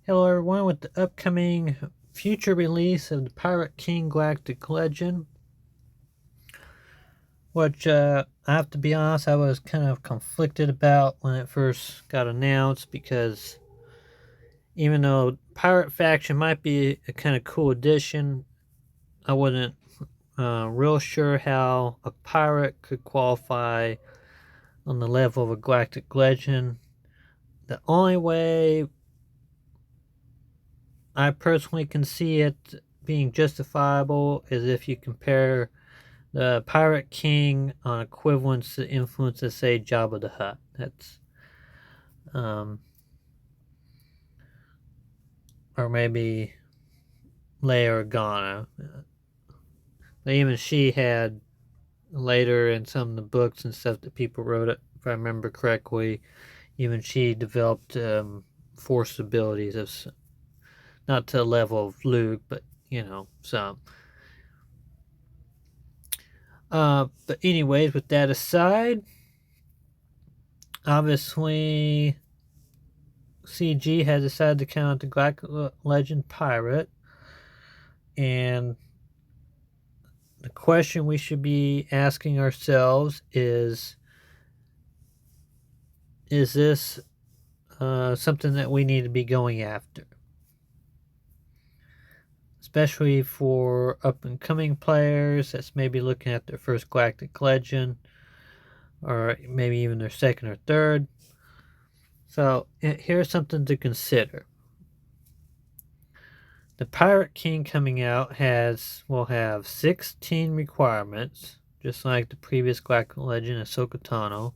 Hello everyone, with the upcoming future release of the Pirate King Galactic Legend, which I have to be honest, I was kind of conflicted about when it first got announced because even though Pirate Faction might be a kind of cool addition, I wasn't real sure how a pirate could qualify on the level of a Galactic Legend. The only way I personally can see it being justifiable is if you compare the Pirate King on equivalence to influences, say Jabba the Hutt. That's um, or maybe Leia Organa. Even she had later in some of the books and stuff that people wrote, it, if I remember correctly, even she developed force abilities of not to the level of Luke, but some. But anyways, with that aside, obviously CG has decided to count the Galactic Legend Pirate, and the question we should be asking ourselves is this something that we need to be going after? Especially for up and coming players that's maybe looking at their first Galactic Legend, or maybe even their second or third. So here's something to consider. The Pirate King coming out will have 16 requirements, just like the previous Galactic Legend, Ahsoka Tano.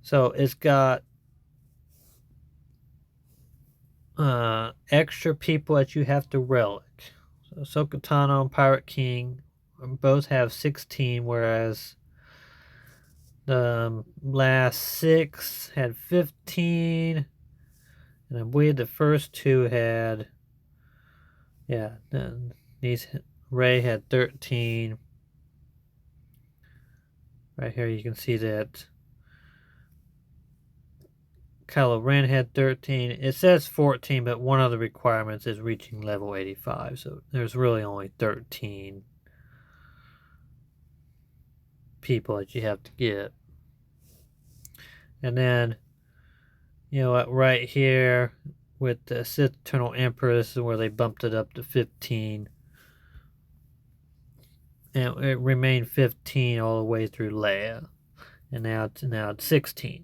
So it's got extra people that you have to relic. So Ahsoka Tano and Pirate King both have 16, whereas the last 6 had 15, and I believe the first 2 had, yeah, these Rey had 13. Right here you can see that Kylo Ren had 13. It says 14, but one of the requirements is reaching level 85, so there's really only 13 people that you have to get. And then, right here with the Sith Eternal Emperor, this is where they bumped it up to 15. And it remained 15 all the way through Leia. And now it's 16.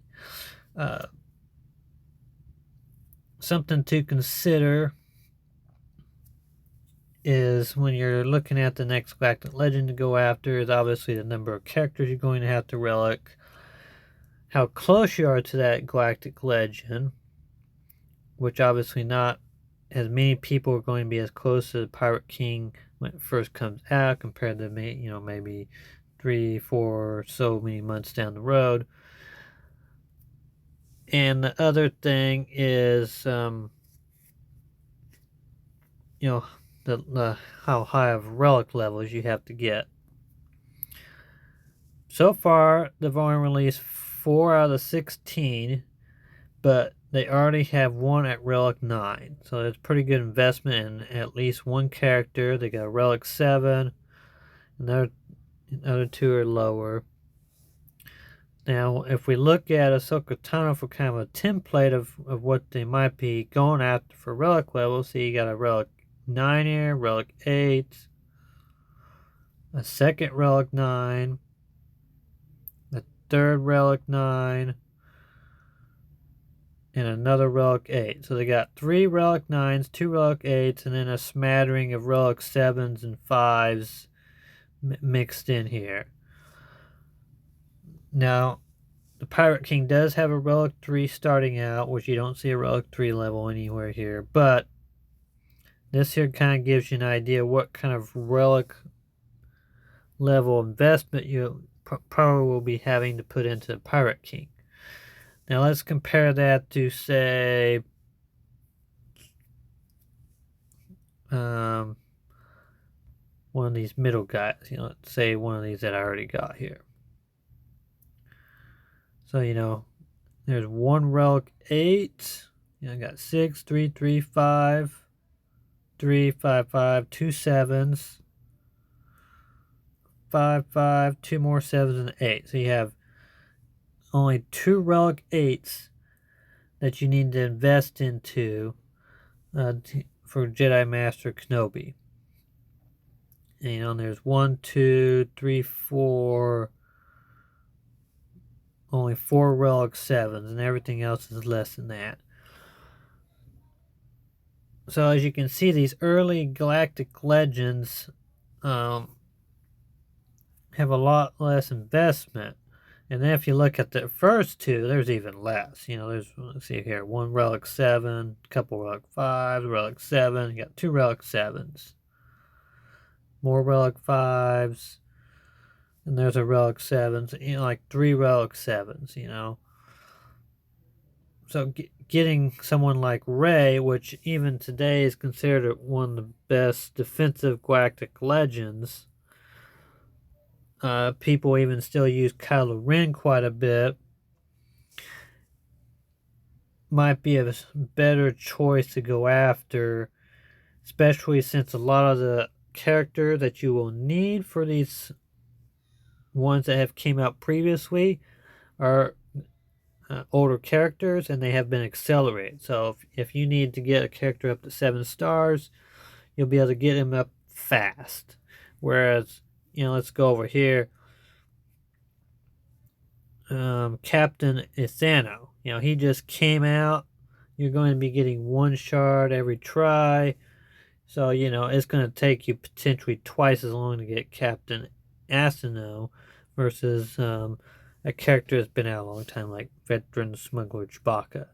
Something to consider is when you're looking at the next Galactic Legend to go after is obviously the number of characters you're going to have to relic, how close you are to that Galactic Legend, which obviously not as many people are going to be as close to the Pirate King when it first comes out compared to maybe 3, 4 so many months down the road. And the other thing is how high of relic levels you have to get. So far, they've only released 4 out of the 16, but they already have one at Relic 9. So it's a pretty good investment in at least one character. They got Relic 7, and the other 2 are lower. Now, if we look at Ahsoka Tano for kind of a template of what they might be going after for Relic levels, see, you got a Relic 9 here, Relic 8, a second Relic 9, a third Relic 9, and another Relic 8. So they got 3 Relic 9s, 2 Relic 8s, and then a smattering of Relic 7s and 5s mixed in here. Now, the Pirate King does have a Relic 3 starting out, which you don't see a Relic 3 level anywhere here, but this here kind of gives you an idea what kind of Relic level investment you probably will be having to put into the Pirate King. Now let's compare that to, say, one of these middle guys. Let's say one of these that I already got here. So, there's one Relic 8, You know, I got 6, 3, 3, 5, 3, 5, 5, 2 sevens, 5, 5, 2 more sevens, and 8. So you have only 2 relic 8s that you need to invest into for Jedi Master Kenobi. And, you know, there's 1, 2, 3, 4, only 4 relic 7s, and everything else is less than that. So as you can see, these early Galactic Legends have a lot less investment. And then if you look at the first two, there's even less. You know, there's, let's see here, 1 relic 7, a couple relic 5s, relic 7, you got 2 relic 7s. More relic 5s, and there's a relic 7s, you know, like 3 relic 7s, you know. So getting someone like Rey, which even today is considered one of the best defensive Galactic Legends, people even still use Kylo Ren quite a bit, might be a better choice to go after, especially since a lot of the characters that you will need for these ones that have came out previously are older characters, and they have been accelerated. So if you need to get a character up to 7 stars, you'll be able to get him up fast. Whereas, you know, let's go over here. Captain Ithano, you know, he just came out. You're going to be getting 1 shard every try. So, you know, it's going to take you potentially twice as long to get Captain Asino versus a character that's been out a long time, like veteran smuggler Chewbacca,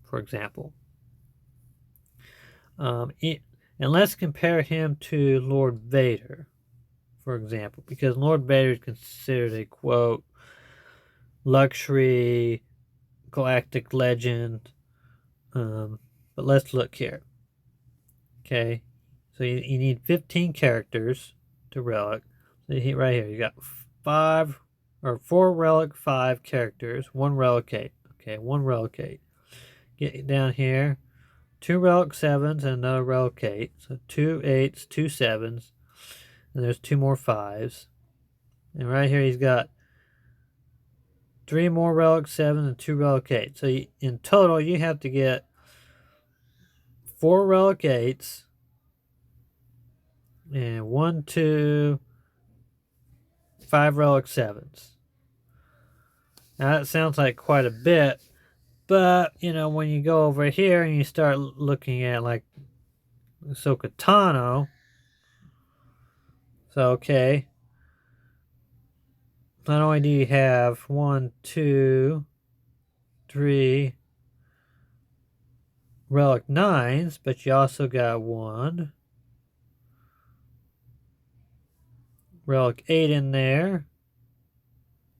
for example. And let's compare him to Lord Vader, for example, because Lord Vader is considered a, quote, luxury galactic legend. But let's look here. Okay, so you need 15 characters to relic. So right here, you got 4 relic 5 characters, 1 relic 8. Okay, 1 relic 8. Get down here, 2 relic 7s and another relic 8. So 2 8s, 2 7s, and there's 2 more 5s. And right here, he's got 3 more relic 7s and 2 relic 8s. So in total, you have to get 4 relic 8s and 1, 2, 5 relic 7s. Now that sounds like quite a bit, but you know, when you go over here and you start looking at like Ahsoka Tano, so okay, not only do you have 1, 2, 3 relic 9s, but you also got 1 relic 8 in there.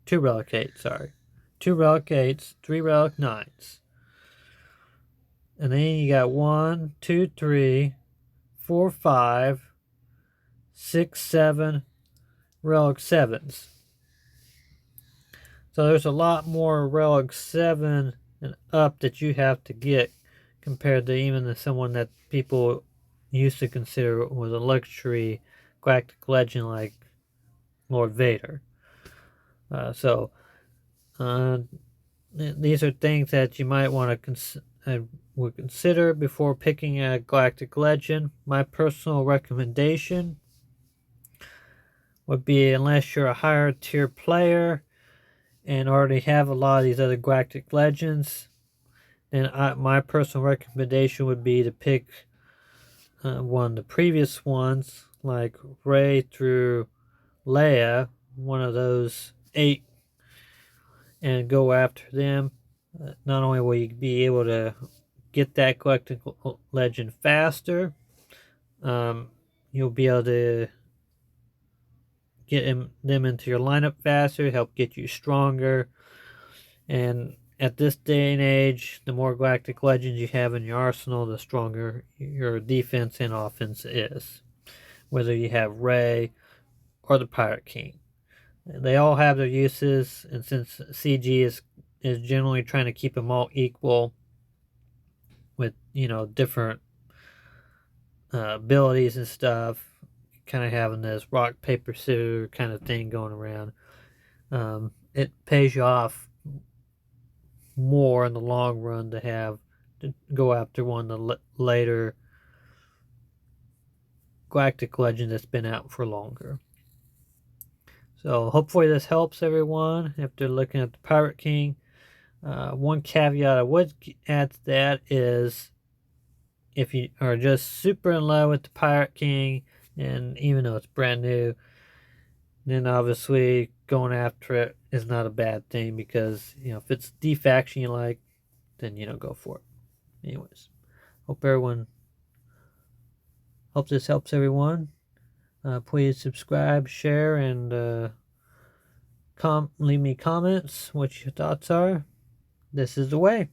2 relic 8s, sorry. 2 relic 8s, 3 relic 9s. And then you got 1, 2, 3, 4, 5, 6, 7 relic 7s. So there's a lot more relic 7 and up that you have to get compared to even someone that people used to consider was a luxury galactic legend like Lord Vader. These are things that you might want to consider before picking a galactic legend. My personal recommendation would be, unless you're a higher tier player and already have a lot of these other galactic legends, then my personal recommendation would be to pick one of the previous ones, like Rey through Leia, one of those 8, and go after them. Not only will you be able to get that galactic legend faster, you'll be able to get them into your lineup faster, help get you stronger. And at this day and age, the more galactic legends you have in your arsenal, the stronger your defense and offense is. Whether you have Rey or the Pirate King, they all have their uses, and since CG is generally trying to keep them all equal, with different abilities and stuff, kind of having this rock paper scissors kind of thing going around. It pays you off more in the long run to go after one of the later Galactic Legend that's been out for longer. So hopefully this helps everyone if they're looking at the Pirate King. One caveat I would add to that is if you are just super in love with the Pirate King, and even though it's brand new, then obviously going after it is not a bad thing, because if it's the faction you like, then go for it. Anyways, hope this helps everyone. Please subscribe, share, and leave me comments what your thoughts are. This is the way.